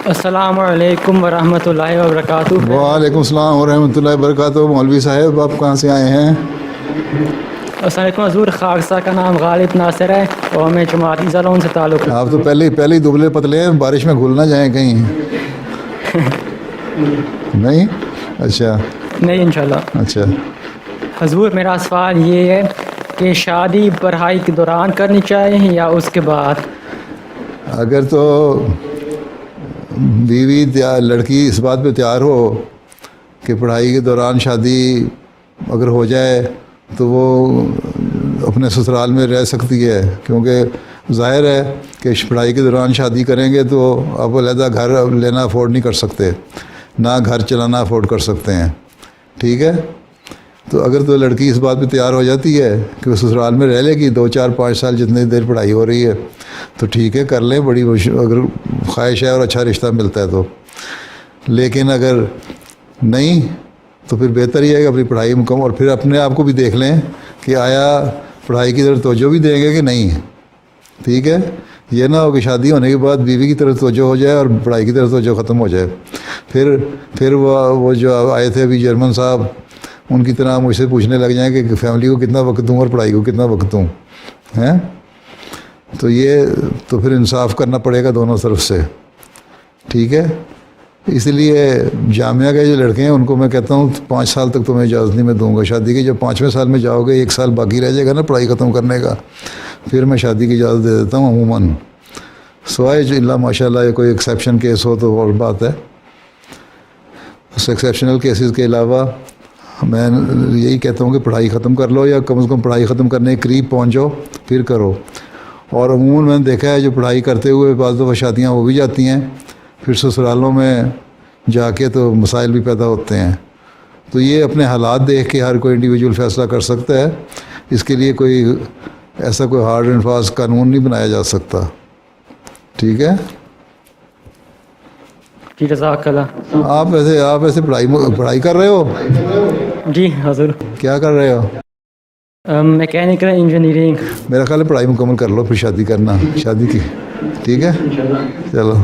السلام علیکم ورحمۃ اللہ وبرکاتہ۔ وعلیکم السلام ورحمۃ اللہ وبرکاتہ۔ مولوی صاحب آپ کہاں سے آئے ہیں؟ السلام علیکم حضور، خاکسہ کا نام غالب ناصر ہے اور میں جماعتی زلون سے تعلق ہے۔ آپ تو پہلے ہی دبلے پتلے ہیں، بارش میں گھل نہ جائیں کہیں۔ نہیں؟ اچھا نہیں انشاءاللہ۔ اچھا حضور میرا سوال یہ ہے کہ شادی پڑھائی کے دوران کرنی چاہیے یا اس کے بعد؟ اگر تو بیوی لڑکی اس بات پہ تیار ہو کہ پڑھائی کے دوران شادی اگر ہو جائے تو وہ اپنے سسرال میں رہ سکتی ہے، کیونکہ ظاہر ہے کہ پڑھائی کے دوران شادی کریں گے تو اب علیحدہ گھر لینا افورڈ نہیں کر سکتے، نہ گھر چلانا افورڈ کر سکتے ہیں، ٹھیک ہے؟ تو اگر تو لڑکی اس بات پہ تیار ہو جاتی ہے کہ وہ سسرال میں رہ لے گی 2 4 5 سال جتنی دیر پڑھائی ہو رہی ہے تو ٹھیک ہے، کر لیں، بڑی اگر خواہش ہے اور اچھا رشتہ ملتا ہے تو۔ لیکن اگر نہیں تو پھر بہتر ہی ہے کہ اپنی پڑھائی مکمل، اور پھر اپنے آپ کو بھی دیکھ لیں کہ آیا پڑھائی کی طرف توجہ بھی دیں گے کہ نہیں، ٹھیک ہے؟ یہ نہ ہو کہ شادی ہونے کے بعد بیوی کی طرف توجہ ہو جائے اور پڑھائی کی طرف توجہ ختم ہو جائے۔ پھر وہ جو آئے تھے ابھی جرمن صاحب، ان کی طرح مجھ سے پوچھنے لگ جائیں کہ فیملی کو کتنا وقت دوں اور پڑھائی کو کتنا وقت دوں، ہیں؟ تو یہ تو پھر انصاف کرنا پڑے گا دونوں طرف سے، ٹھیک ہے؟ اس لیے جامعہ کے جو لڑکے ہیں ان کو میں کہتا ہوں 5 سال تک تمہیں اجازت نہیں میں دوں گا شادی کی۔ جب 5ویں سال میں جاؤ گے 1 سال باقی رہ جائے گا نا پڑھائی ختم کرنے کا، پھر میں شادی کی اجازت دے دیتا ہوں عموماً، سوائے جو اللہ ماشاء اللہ کوئی ایکسیپشن کیس ہو تو اور بات ہے۔ اس ایکسیپشنل کیسز کے علاوہ میں یہی کہتا ہوں کہ پڑھائی ختم کر لو، یا کم از کم پڑھائی ختم کرنے کے قریب پہنچو پھر کرو۔ اور عموماً میں نے دیکھا ہے جو پڑھائی کرتے ہوئے بعض دفعہ شادیاں ہو بھی جاتی ہیں، پھر سسرالوں میں جا کے تو مسائل بھی پیدا ہوتے ہیں۔ تو یہ اپنے حالات دیکھ کے ہر کوئی انڈیویجول فیصلہ کر سکتا ہے، اس کے لیے کوئی ایسا کوئی ہارڈ اینڈ فاسٹ قانون نہیں بنایا جا سکتا، ٹھیک ہے؟ جی جزاک اللہ۔ آپ ایسے پڑھائی کر رہے ہو؟ جی حضور، کیا کر رہے ہو؟ Mechanical engineering. میرا خیال ہے پڑھائی مکمل کر لو پھر شادی کرنا، شادی کی، ٹھیک ہے؟ چلو۔